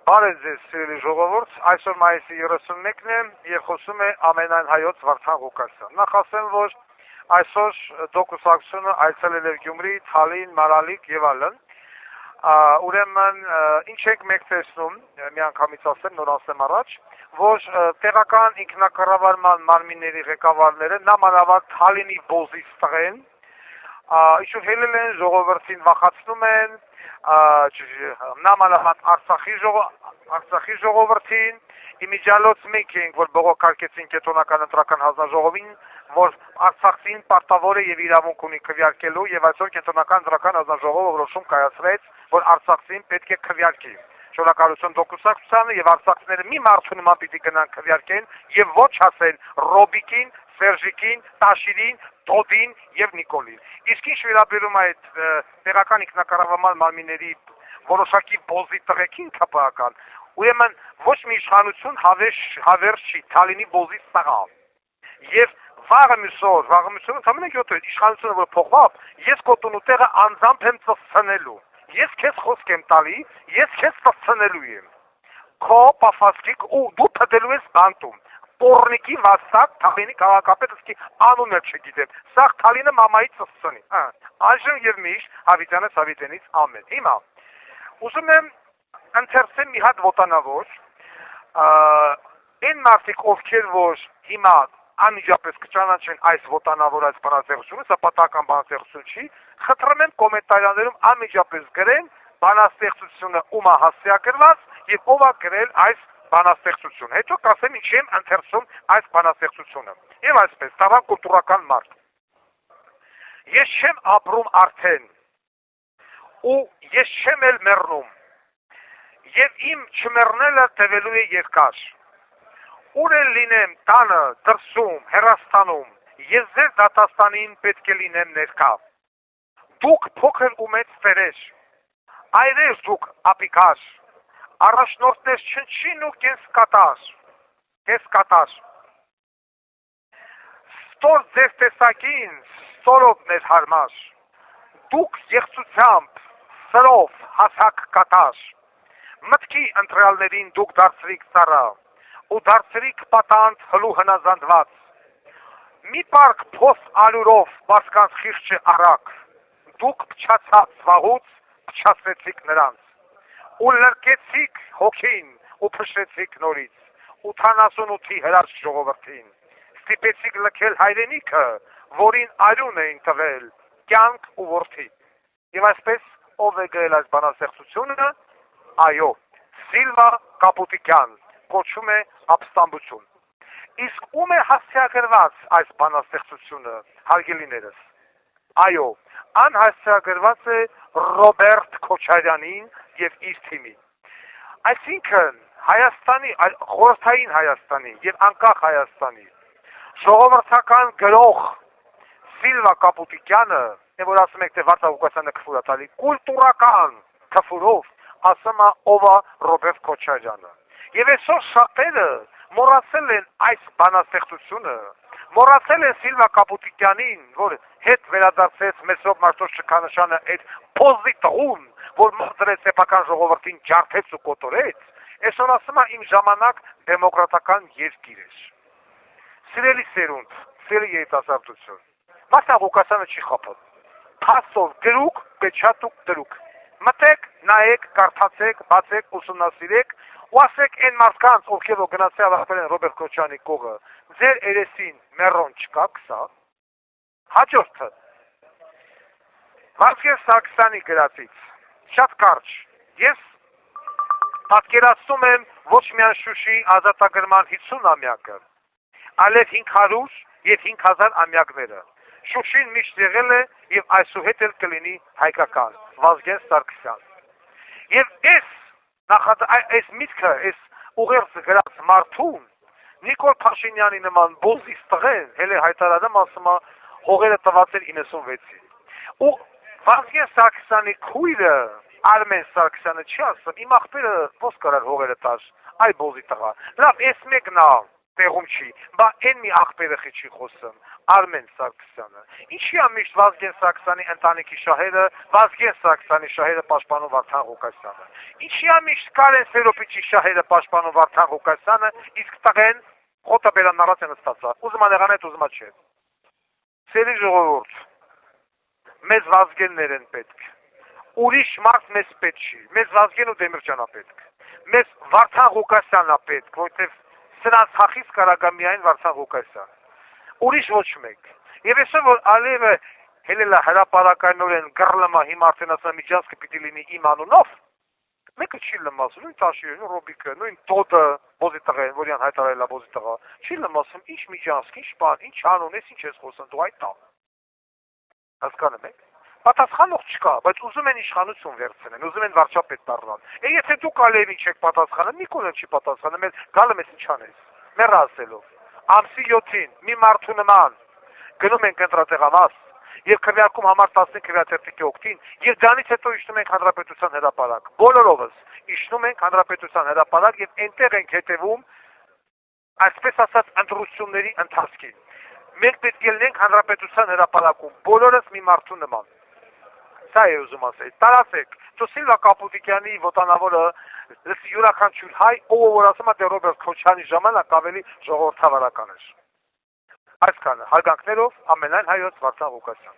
Բարև ձեզ, սիրելի ժողովուրդ, այսօր մայիսի 31-ն է եւ խոսում է ամենայն հայոց Վարդան Ղուկասյան։ Նախ ասեմ, որ այսօր դոկուսակցությունը այցելել է Գյումրի, Թալին, Մարալիկ եւ այլն։ Ուրեմն ինչ եք մեկ տեսնում, միանգամից ասեմ, նոր ասեմ առաջ, որ տեղական ինքնակառավարման մարմինների ղեկավարները նամանավանդ Թալինի բոզից տղեն, ինչու հելել են, ժողովրդին վախացնում են, նամանավանդ Արցախի ժողովրդին, իմիջիալոց մենք ենք, որ բողոքարկեցին կենտրոնական ընտրական հանձնաժողովին, որ Արցախցին պարտավոր է եւ իրավունք ունի քվեարկելու եւ այսօր կենտրոնական ընտրական հանձնաժողովը որոշում կայացրեց, որ Արցախցին պետք է քվեարկի։ Շնորհակալություն դոկուսակցությանը եւ արցախցիները մի մարդու նման պիտի գնան քվեարկեն եւ ոչ ասեն Ռոբիկին, Սերժիկին, Տաշիրին, Տոդին եւ Նիկոլին։ Իսկ ինչ վերաբերում այդ տեղական ինքնակառավարման մարմինների որոշակի բոզի տղեկին քպական, ուրեմն ոչ մի իշխանություն հավերժ չի Թալինի բոզից տղա։ Եվ վաղը մյուսօր ընդամենը 7 օր իշխանությունը որ փոխվավ, ես կոտունու տեղը անձամբ եմ ծծցնելու։ Ես քեզ խոսք եմ տալի, ես քեզ ծծցնելու եմ։ Քո պաֆասկիկ ու դու փդելու ես բանտում։ Պորնիկի վաստակ Թալինի քաղաքապետը սկի անունը չգիտեմ։ Սա Թալինը մամայի ծծցնի։ Այժմ եւ միշտ Հավիտյանը Սավիտենից ամեն։ Հիմա ուզում եմ ընթերցեմ մի հատ ոտանավոր, այն մարդիկ ովքեր որ հիմա անմիջապես կճանաչեն այս ոտանավոր այս բանաստեղծությունը, սա պատահական բանաստեղծություն չի, խնդրում եմ կոմենտարիաներում անմիջապես գրեն բանաստեղծությունը ում է հասցեագրված եւ ով է գրել այս բանաստեղծությունը։ Հետո կասեմ ինչի եմ ընթերցում այս բանաստեղծությունը։ Եվ այսպես, տավա կուլտուրական մարդ։ Ես չեմ ապրում արդեն ու ես չեմ էլ մեռնում։ Եվ իմ չմեռնելը տևելու է երկար։ Ուր էլ լինեմ տանը, դրսում, հեռաստանում, ես ձեր դատաստանին պետք է լինեմ ներկա։ Դուք փոքր ու մեծ ծերեր, այրեր դուք ապիկար, առաջնորդներ չնչին ու կես կատար։ Ստոր ձեր տեսակին, ստորով մեր հարմար, դուք եղծությամբ, սրով հասակ կատար, մտքի ընտրյալներին դուք դարձրիք ծառա, ու դարձրիք պատանդ հլու հնազանդված, մի պարկ փոս ալյուրով բասկանց խիղճը առակ, դուք փչացած վաղուց փչացրեցիք նրանց, ու լրկեցիք հոգին ու փշրեցիք նորից, 88-ի հրաշք ժողովրդին, ստիպեցիք լքել հայրենիքը, որին արյուն էին տվել, կյանք ու որդի։ Եվ այսպես ով է գրել այս բանաստեղծությունը, այո, Սիլվա Կապուտիկյան, կոչում է ապստամբություն։ Իսկ ում է հասցեագրված այս բանաստեղծությունը, հարգելիներս։ Այո, անհասցեագրված է Ռոբերտ Քոչարյանին եւ իր թիմին։ Այսինքն Հայաստանի, խորհրդային Հայաստանի եւ անկախ Հայաստանի ժողովրդական գրող Սիլվա Կապուտիկյանը, որ ասում եք թե Վարդան Ղուկասյանը քֆուր է տալի, կուլտուրական քֆուրով ասում է ով է Ռոբերտ Քոչարյանը։ Եվ այսօր շատերը մոռացել են այս բանաստեղծությունը, մոռացել են Սիլվա Կապուտիկյանին, որ հետ վերադարձեց Մեսրոպ Մարտոշ-Չքանշյանը այդ փոզի տղուն, որ մղձրեց սեփական ժողովրդին ջարդեց ու կոտորեց, այսօր ասում է իմ ժամանակ դեմոկրատական երկիր էր։ Սիրելի սերունդ, սիրելի երիտասարդություն, Վարդան Ղուկասյանը չի խափել։ Փաստով գրուկ, պեչատուկ դրուկ։ Մտեք, նայեք, կարդացեք, բացեք, ուսումնասիրեք ու ասեք այն մարդկանց, ովքեր որ գնացել ավարտել են Ռոբերտ Քոչարյանի կողը, ձեր երեսին մեռոն չկա, կսա։ Հաջորդը Վարդգես Սարգսյանի գրածից, շատ կարճ, ես պատկերացնում եմ ոչ միայն Շուշիի ազատագրման 50-ամյակը, այլև 500 եւ 5000 ամյակները։ Շուշին միշտ եղել է եւ այսուհետ էլ կլինի հայկական, Վազգեն Սարգսյան։ Եվ այս միտքը, այս ուղերձը գրած մարդուն, Նիկոլ Փաշինյանի նման բոզից տղեն, հել է հայտարարում ասում է, հողերը տված էր 96-ին։ Ու Վազգեն Սարգսյանի քույրը, Արմեն Սարգսյանը չի ասում, իմ աղբերը ո՞ս կարար հողերը տար, այ բոզի տղա։ Լավ, այս մեկն է, տեղում չի, բա այն մի աղբերախի չի խոսում, Արմեն Սարգսյանը։ Ինչի՞ է միշտ Վազգեն Սարգսյանի ընտանիքի շահերը, Վազգեն Սարգսյանի շահերը պաշտպանում Վարդան Ղուկասյանը։ Ինչի՞ է միշտ Կարեն Սերոպիչի շահերը պաշտպանում Վարդան Ղուկասյանը, իսկ տղեն խոտը բերանարած է նստածա։ Ուզում է նեղանետ, ուզում է չէ։ Սերի ժողովուրդ, մեզ Վազգեններ են պետք։ Ուրիշ մարդ մեզ պետք չի։ Մեզ Վազգեն ու Դեմիրճանն է պետք։ Մեզ Վարդան Ղուկասյանն է պետք, որովհետև սրանց հախից կարա միայն Վարդան Ղուկասյան։ Ուրիշ ոչ մեկ։ Եվ այսօր որ Ալիևը հելելա հրապարակայնորեն գրլմա հիմա արդեն ասա միջանցքը պիտի լինի իմ անունով, մեկը չի լմասում, նույն Տաշիրը, նույն Ռոբիկը, նույն Տոտը, բոզի տղեն, որյան հայտարարել է բոզի տղա, չի լմասում, ինչ միջանցք, ինչ բան, ինչ անուն ես, ինչ ես խոսում, դու այդ տա։ Հասկանում եք։ Պատասխանող չկա, բայց ուզում են իշխանություն վերցնեն, ուզում են վարչապետ դառնալ։ Եթե դուք Ալիևին չեք պատասխանում, Նիկոլեն չի պատասխանում, էլ գալը մեզ ինչ անես։ Մեռ ասելով։ Ամսի 7-ին մի մարդու նման գնում ենք ընտրատեղամաս եւ քվեարկում համար 15 քվեատերտիկի օգտին եւ դրանից հետո իջնում ենք հանրապետության հրապարակ։ Բոլորովս իջնում ենք հանրապետության հրապարակ եւ այնտեղ ենք հետեւում այսպես ասած ընտրությունների ընթացքին։ Մենք պետք է լինենք հանրապետության հրապարակում բոլորս մի մարդու նման։ Սա է ուզում ասել։ Տարածեք, դու Սիլվա Կապուտիկյանի ոտանավորը յուրաքանչյուր հայ, ով որ ասում է դե Ռոբերտ Քոչարյանի ժամանակ ավելի ժողովրդավարական էր։ Այսքանը հարգանքներով ամենայն հայոց Վարդան Ղուկասյան։